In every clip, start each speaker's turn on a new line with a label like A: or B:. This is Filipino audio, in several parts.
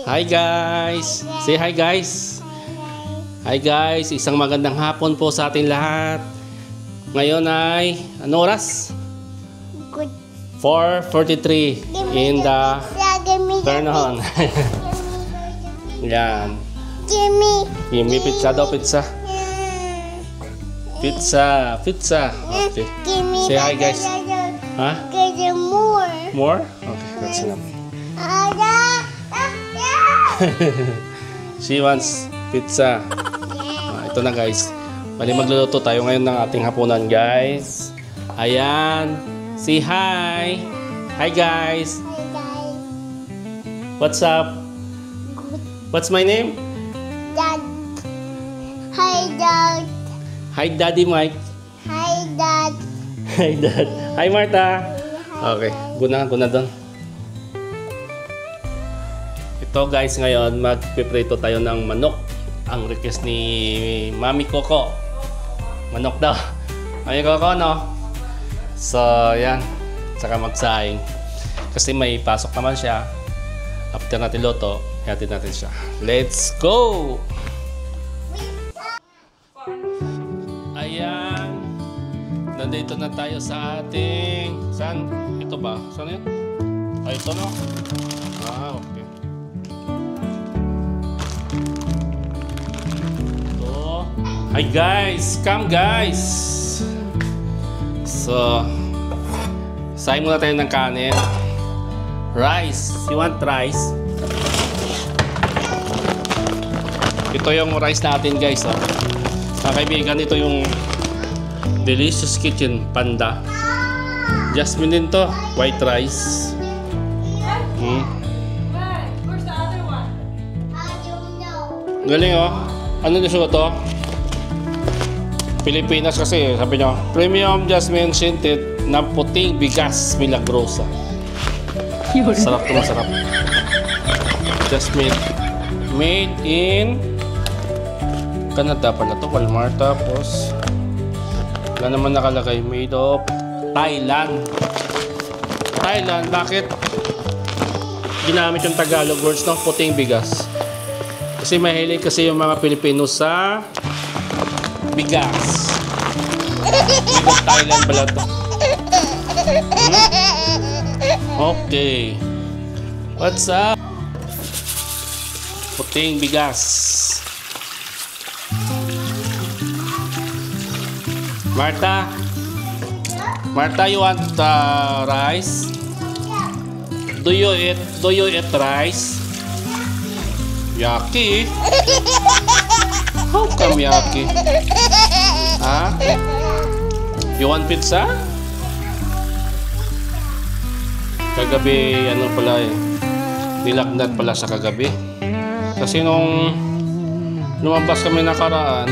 A: Hi guys! Say hi guys! Hi guys! Isang magandang hapon po sa ating lahat. Ngayon ay, ano oras? 4:43 in the turn on. Yan. Gimme pizza daw, pizza. Pizza. Okay. Say hi guys. Ha? More? Okay, that's enough. She wants pizza. Ito na guys. Bali magluluto tayo ngayon ng ating hapunan guys. Ayan. Say hi. Hi guys. What's up? What's my name?
B: Dad. Hi, Dad.
A: Hi Daddy Mike.
B: Hi, Dad.
A: Hi Dad. Hi Martha. Okay. Guna doon. Ito guys, ngayon magpiprito tayo ng manok. Ang request ni Mami Coco. Manok daw. Mami Coco, no? So, yan. Saka magsaing. Kasi may pasok naman siya. After natin luto, hatid natin siya. Let's go! Ayan. Nandito na tayo sa ating... Saan? Ito ba? Saan yun? Ay, ito no? Ah, okay. Hi guys! Come guys! So, saing muna tayo ng kanin. Rice. You want rice? Ito yung rice natin guys. Oh. Mga kaibigan, ito yung Delicious Kitchen Panda. Jasmine din to. White rice.
B: Where's the other one? I don't know.
A: Galing oh. Ano gusto ko to? Pilipinas kasi, sabi nyo, premium jasmine scented na puting bigas milagrosa. Sarap to, masarap. Jasmine made in Canada pala to, Walmart. Tapos wala naman nakalagay, made of Thailand. Thailand, bakit ginamit yung Tagalog words, no? Puting bigas. Kasi mahilig kasi yung mga Pilipino sa bigas. Bigas Thailand pala to. Okay. What's up? Puting bigas. Martha? Martha, you want rice? Do you eat rice? Yucky. How come yucky? Ha? You want pizza? Kagabi, ano pala eh. Nilagnat pala sa kagabi. Kasi nung lumabas kami nakaraan,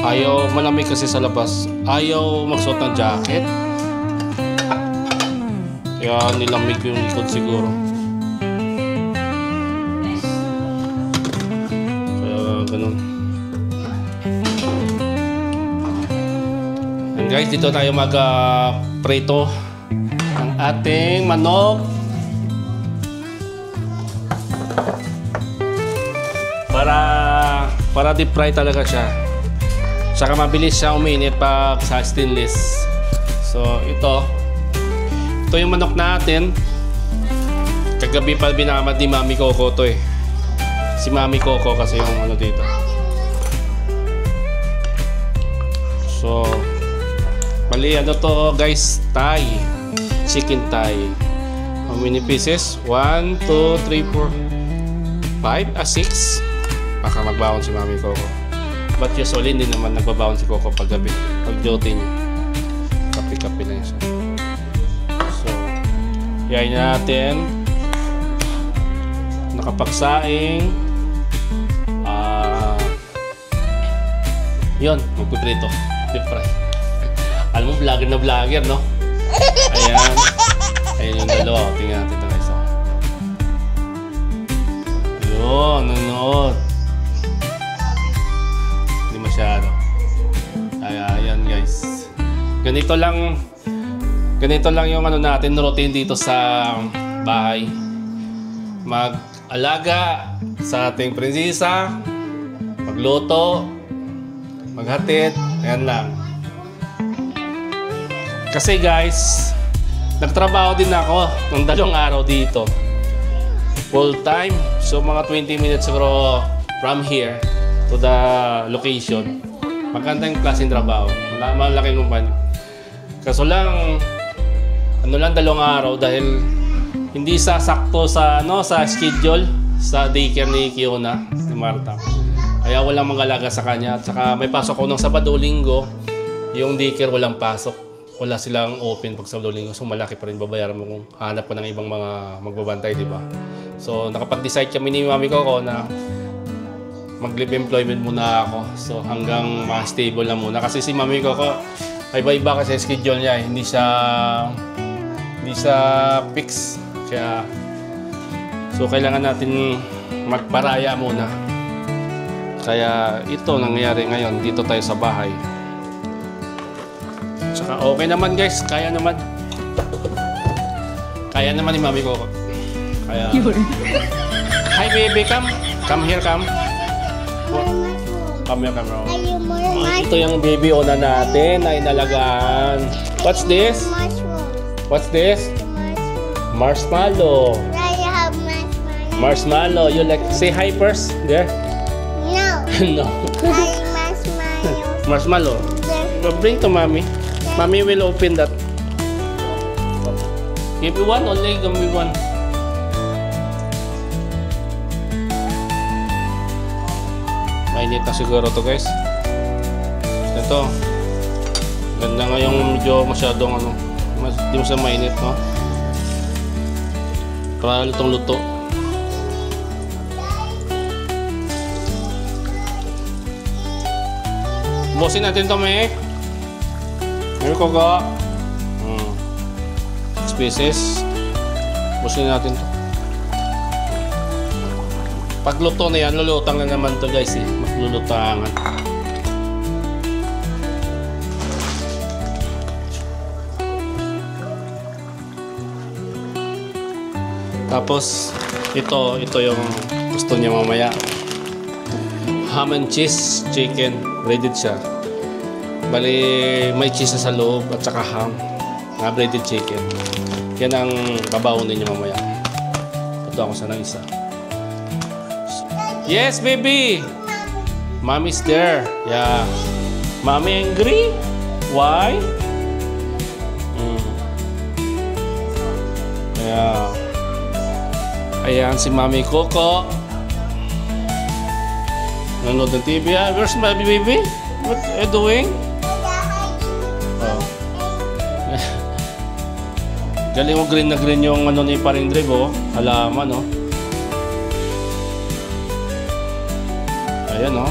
A: ayaw, malamig kasi sa labas. Ayaw magsuot ng jacket. Kaya nilamig yung likod siguro. Ganun. And guys, dito tayo mag-prito ng ating manok para deep fry talaga siya. Saka mabilis siya uminit pag sa stainless. So ito yung manok natin. Kagabi pa binamad ni Mami Coco to eh. Si Mami Coco kasi yung ano dito. So, bali ano to guys, Thai. Chicken Thai. How many pieces? 1, 2, 3, 4, 5, 6. Baka magbaon si Mami Coco. But usually hindi naman nagbabaon si Coco pag gabi. Pag duty niya. Kapi-kapi lang siya. So, yayin natin. Nakapagsaing. Yun, magpiprito. Deep fry. Alam mo, vlogger na vlogger, no? Ayan. Ayan yung dalawa. Tingnan natin ito guys. Yun, nanood. Hindi masyado. Ayan guys. Ganito lang yung ano natin, routine dito sa bahay. alaga sa ating prinsesa, magluto, maghatid, ayan lang. Kasi guys, nagtrabaho din ako ng 2 araw dito. Full time. So mga 20 minutes siguro from here to the location. Magandang klaseng trabaho. Malaking kumpanya. Kaso lang, ano lang 2 araw dahil hindi sasakto sa sa schedule sa daycare ni Kiona, ni Marta. Kaya walang mag-alaga sa kanya. At saka may pasok ko ng Sabado, Linggo. Yung daycare walang pasok. Wala silang open pag Sabado, Linggo. So malaki pa rin babayaran mo kung hanap ko ng ibang mga magbabantay, di ba? So nakapag-decide kami ni Mami ko na mag-leave employment muna ako. So hanggang ma-stable na muna. Kasi si Mami ko iba-iba kasi schedule niya. Hindi siya fix. Kaya, so kailangan natin magparaya muna. Kaya ito nangyayari ngayon. Dito tayo sa bahay. Tsaka okay naman guys. Kaya naman. Kaya naman ni Mami ko. Kaya... Hi baby, come. Come here, come. Come here, come here. Ito yung baby ona natin na inalagaan. What's this? What's this? Marshmallow.
B: I have marshmallow.
A: Marshmallow. You like say hi first? There?
B: No.
A: No.
B: I marshmallow.
A: Marshmallow.
B: There.
A: Bring to Mommy. Mommy will open that. Give me one, only give me one. Mainit na siguro to guys. Ito. Ganda nga yung medyo masyadong di mo siya mainit, no? Para lutong-luto. Busin natin to, May. Ngayon ko ga. 6 pieces. Busin natin to. Pagluto na yan, lulutang na naman to guys eh. Maglulutangan. Tapos, ito yung gusto niya mamaya. Ham and cheese chicken. Breaded siya. Bali, may cheese na sa loob at saka ham. Nga breaded chicken. Yan ang babaunin niya mamaya. Ito ako sa nang isa. Yes, baby! Mommy's there. Yeah. Mommy angry? Why? Yeah. Ayan si Mami Coco. Nanonood ng TV. Where's my baby? What are you doing? Oh. Galing mo green na green yung ni Paring Drib, oh. Halaman, oh. Ayan, oh.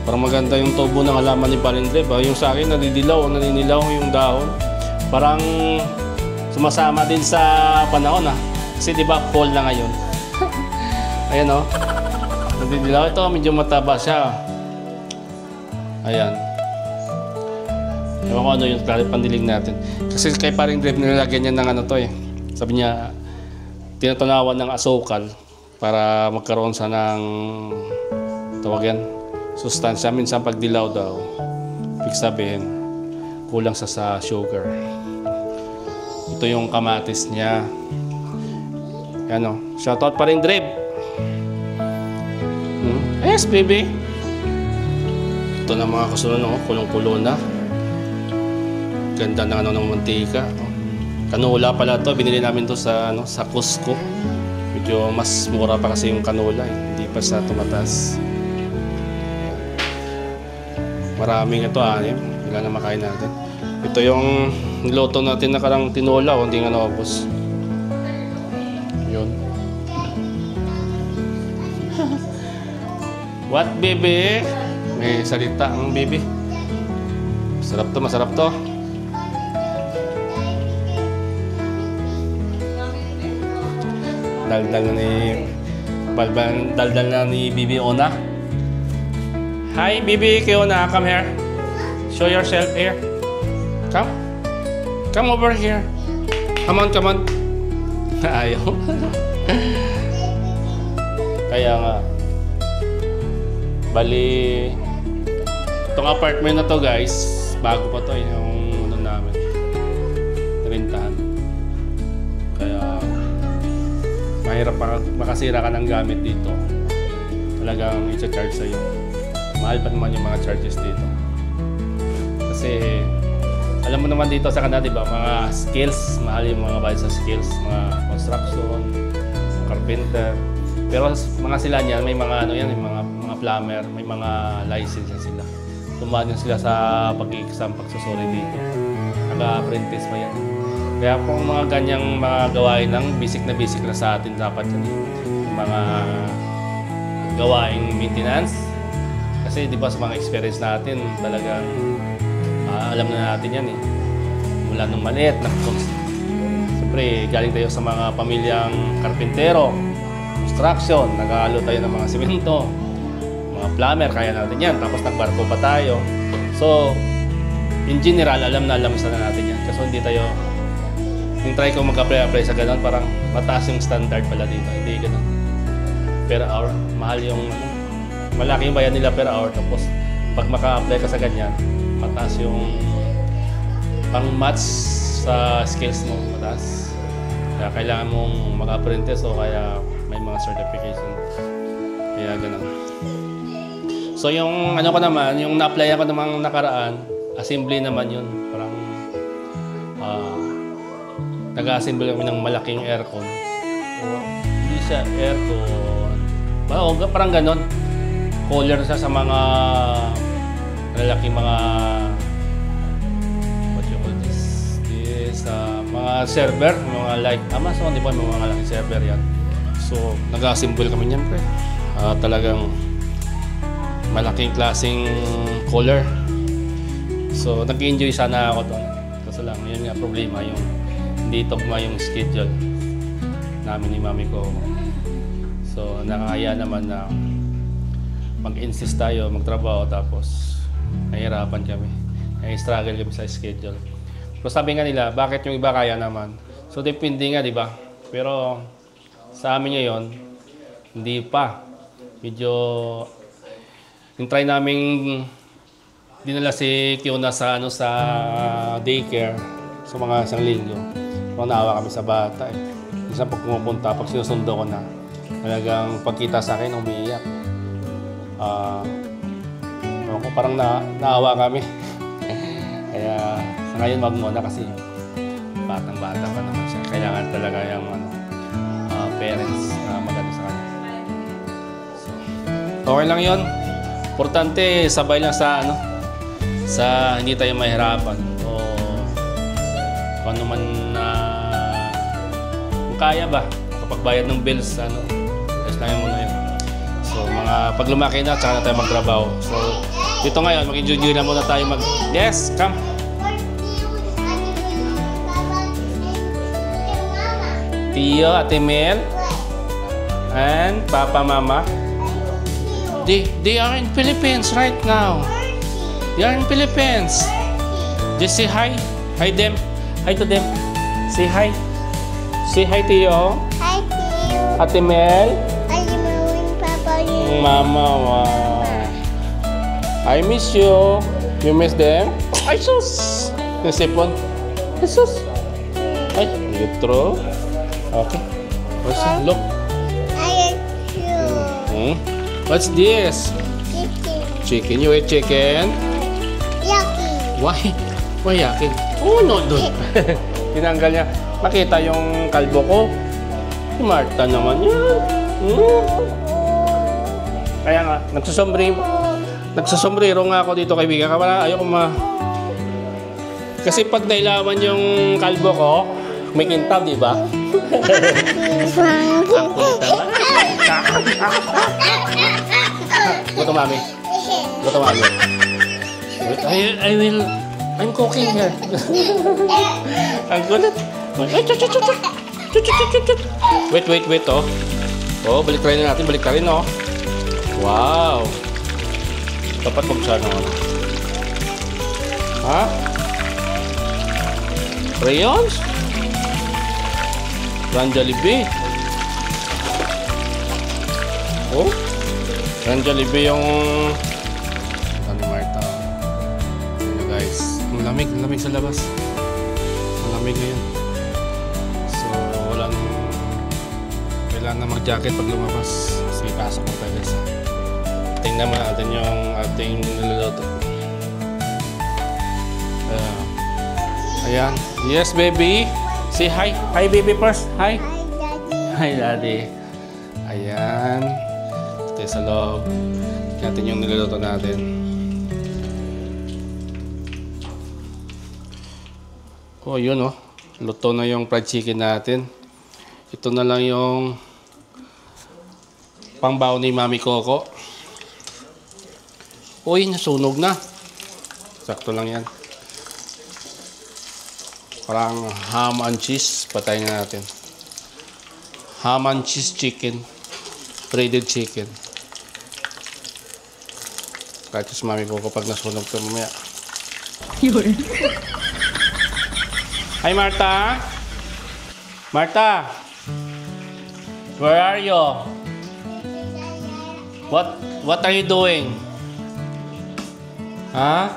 A: Parang maganda yung tubo ng halaman ni Paring Drib, oh. Yung sa akin, naninilaw yung dahon. Parang sumasama din sa panahon, ah. Kasi di ba fall na ngayon. Ayan o. Nadidilaw. Ito medyo mataba siya. Ayan. Ewan ko ano yung pandilig natin. Kasi kay Paring Drib nilagyan niya ng to eh. Sabi niya, tinatanawan ng asukal para magkaroon sa ng tawag yan, sustansya. Minsan pag dilaw daw, ibig sabihin, kulang sa sugar. Ito yung kamatis niya. Yan o. Shoutout Paring Drib. Yes, baby. Ito na mga kasunod, no? Kulong-kulo na. Ganda ng ng mantika. Canola pala to. Binili namin to sa sa Costco. Medyo mas mura pa kasi yung canola. Hindi pa sa tumataas. Maraming ito, 6. Wala na makain natin. Ito yung niluto natin na karang tinola. Hindi nga naubos. Yun. What, baby? May salita ang baby. Masarap to, masarap to. Daldal na ni Bibi Ona. Hi, Bibi Kiona, come here. Show yourself here. Come. Come over here. Come on, come on. Ayaw. Kaya nga, bali, itong apartment na to guys, bago pa to yung ano namin, rentahan. Kaya, mahirap makasira ka ng gamit dito. Talagang i-charge sa'yo. Mahal pa naman yung mga charges dito. Kasi, alam mo naman dito sa Canada, diba, mga skills, mahal yung mga bayad sa skills, mga construction, carpenter. Pero mga sila niyan, may mga ano yan, may mga plumber, may mga license yan sila. Tumaan yan sila sa pag-i-exam, pagsusuri dito. Naka-apprentice pa yan. Kaya kung mga ganyang mga gawain ng basic na sa atin dapat yan. Yung mga gawaing maintenance. Kasi di ba sa mga experience natin, talagang alam na natin yan eh. Mula nung maliit, siyempre galing tayo sa mga pamilyang karpintero, construction, nag-aalo tayo ng mga simento, mga plumber, kaya natin yan. Tapos nagbarko pa tayo. So, in general, alam na natin yan. Kasi hindi tayo, yung try ko mag-apply sa ganun, parang mataas yung standard pala dito. Hindi ganun. Per hour, mahal yung, malaki yung bayan nila per hour. Tapos, pag maka-apply ka sa ganyan, mataas yung pang-match sa skills mo, mataas. Kaya kailangan mong mag-apprentice o kaya may mga certification. Kaya ganun. So yung ano ko naman, yung na-applyan ko namang nakaraan, assembly naman yun. Parang nag-assemble kami ng malaking aircon. Hindi siya aircon. Parang ganon. Cooler siya sa mga lalaking mga what you call this? Mga server, mga like Amazon, di ba? Mga malaking server yan. So, nag-assemble kami niyan, pre. Talagang malaking klaseng cooler. So, nag-enjoy sana ako doon. Kasi lang, yun nga problema, yung hindi tugma yung schedule namin ni mami ko. So, nakakaya naman na mag-insist tayo, magtrabaho, tapos nahihirapan kami. Nai-struggle kami sa schedule. So, sabi nga nila, bakit yung iba kaya naman? So, depende nga, di ba? Pero, sa amin ngayon, hindi pa. Medyo, yung try naming dinala si Kiona sa, sa daycare, sa mga isang linggo. So, naawa kami sa bata eh. Minsan pag pumupunta, pag sinusundo ko na, talagang pagkita sa akin, umiiyak. Parang naawa kami. Kaya sa ngayon wag muna kasi batang-bata pa naman siya. Kailangan talaga yung parents na magano sa kanya. So, okay lang yun. Importante sabay lang sa sa hindi tayo mahirapan o kung ano man na kung kaya ba kapag bayad ng bills ayos lang muna yun. So mga pag lumaki na tsaka na tayo magtrabaho. So dito ngayon mag-enjoy na muna tayo yes, come. Tio, Ate Mel, and Papa, Mama. They are in Philippines right now. They are in Philippines. Just say hi. Hi them. Hi to them. Say hi. Say hi, Tio.
B: Hi, Tio.
A: Ate Mel.
B: Ate Mel and Papa.
A: Mama, wow. I miss you. You miss them? Ay, sus! Yung sipon. Ay, sus! Ay, litro. Okay. What's it? Look.
B: I like you.
A: What's this?
B: Chicken.
A: Chicken. You eat chicken?
B: Yucky.
A: Why? Why yakin? Oh, no, doon. Tinanggal niya. Nakita yung kalbo ko. Si Marta naman yan. Kaya nga, nagsusombrero nga ako dito, kaibigan. Ayoko kasi pag nailawan yung kalbo ko, may kintab, di ba? Gusto mami. Gusto mami. I'm cooking here. Ang gulat. Wait, oh. Oh, balik rin natin, oh. Wow. Dapat buksan naman. Ha? Crayons? Brand Jollibee. Oh, yan Jollibee yung ano Marta. Ano guys, malamig sa labas. Malamig ngayon. So, kailangan na mag-jacket pag lumabas. Sige, pasok ko tayo guys. Tingnan naman natin yung ating niluluto. Ayan. Yes, baby. Say hi. Hi, baby first. Hi. Hi, daddy. Ayan. Ito sa loob. Natin yung niluluto natin. Oh, yun oh. Luto na yung fried chicken natin. Ito na lang yung pangbaw ni Mami Coco. Uy, nasunog na. Sakto lang yan. Parang ham and cheese. Patayin na natin. Ham and cheese chicken. Breaded chicken. Kahit si Mami Coco pag nasunog ito mamaya.
C: Yun.
A: Hi, Marta. Marta. Where are you? What are you doing? Huh?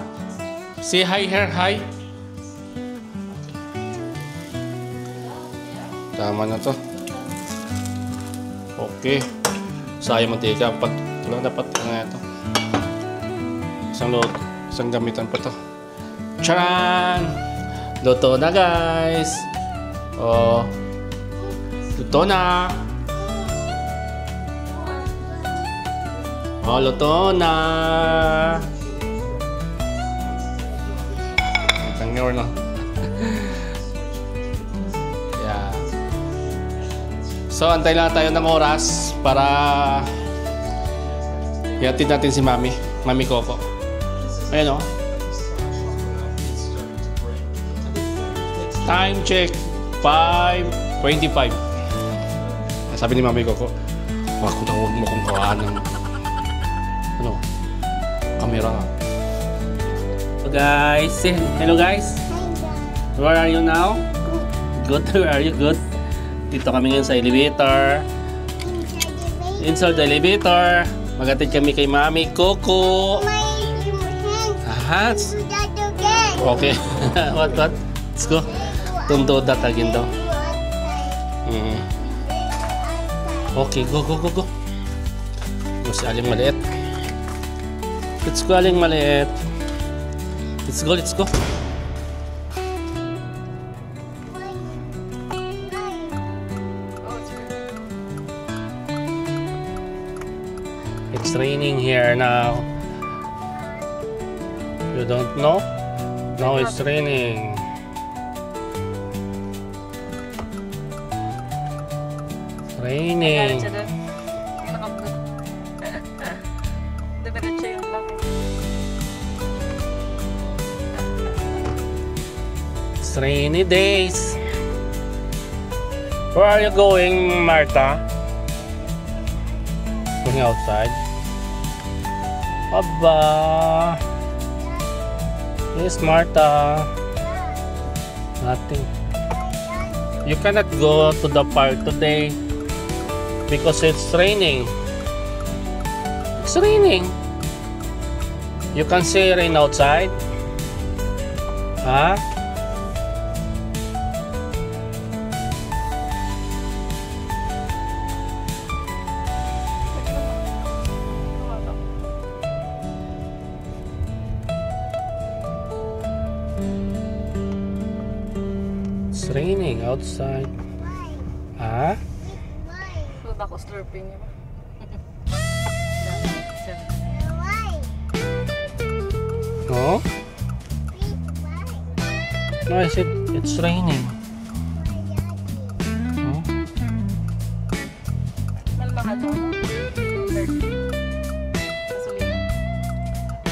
A: Say hi here, hi. Tama na to. Okay. Sayang mantika. Wala dapat na ito. Isang gamitan pa to. Charan! Luto na guys. Oh. Luto na. Oh, luto na. Tangyor no. Yeah. So, antay lang tayo ng oras para ihatid natin si Mami Coco. Ayan o. Time check, 5:25. Sabi ni Mami Coco, huwag mo kong kawaan ng camera. So guys, say hello guys. Where are you now? Good. Where are you? Good. Dito kami ngayon sa elevator. Inside the elevator. Magatid kami kay Mami Coco. Aha. Okay. What? Let's go. Don't do that again daw. Okay, go. Mas aling maliit. Let's go, aling maliit. Let's go. It's raining here now. You don't know? Now it's raining. Raining. It's rainy days. Where are you going, Marta? Going outside? Aba. Yes, Marta. Nothing. You cannot go to the park today because it's raining. It's raining. You can see rain outside. Huh? It's raining outside. Ah?
C: Food ako slurping niya.
A: No? No, I said it's raining. No?
C: Malmahal ako.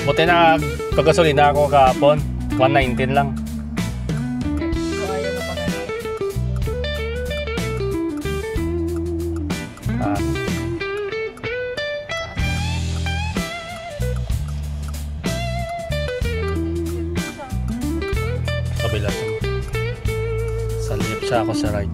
A: Buti na pagkasolina ako kahapon. 119 lang.
C: So ayaw na pa kayo.
A: Ah. Kabila to. Sa left siya ako sa right.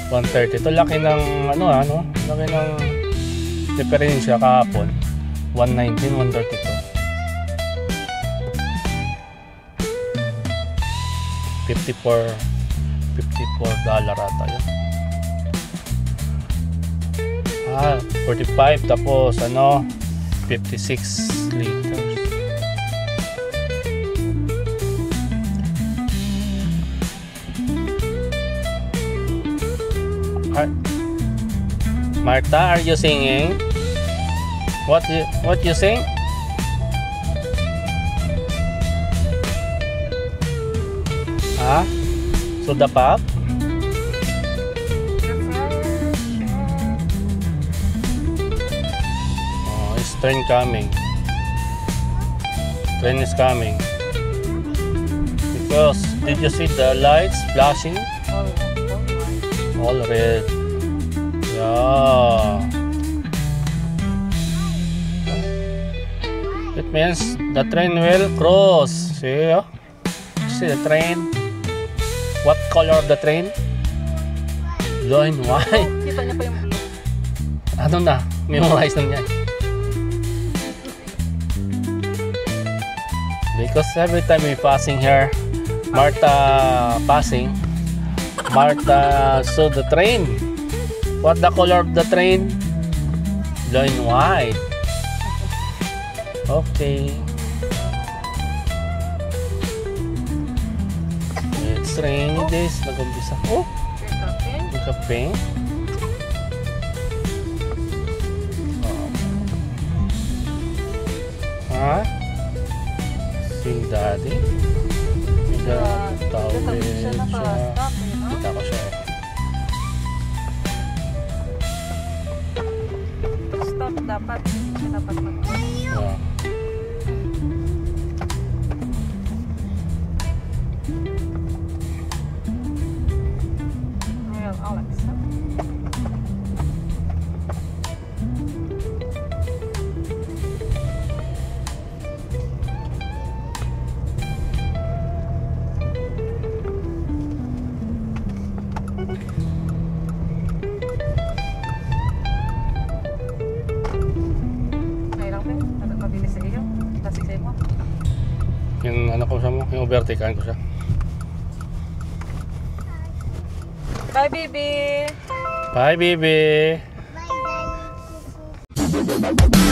A: 130. Ito laki ng ano, laki ng diferensya kahapon. 119, 132. 54 $54 ata yun. 45 tapos 56 liters. Martha, are you singing? What you sing? Soda pop? Oh, it's train coming. Train is coming. Because did you see the lights flashing? All red. Yeah. It means the train will cross. See? See the train? What color of the train? Blue and white.
C: Kita niya pa yung blue.
A: Ano na? Memorize na niya. Because every time we passing here, Martha passing, Martha saw the train. What the color of the train? Blue and white. Okay. It's rainy days. Nag-umpisa. Oh, may kape. Si Daddy. May towel siya. Kita ko siya.
C: Stop dapat. Hindi siya dapat mag-stop. Royal Alexa. Mabilis sa iyo. Kasi sa mo.
A: Yung ano ko siya mo, yung overtakean ko siya.
C: Bye, baby!
A: Bye, baby!
B: Bye, Daddy.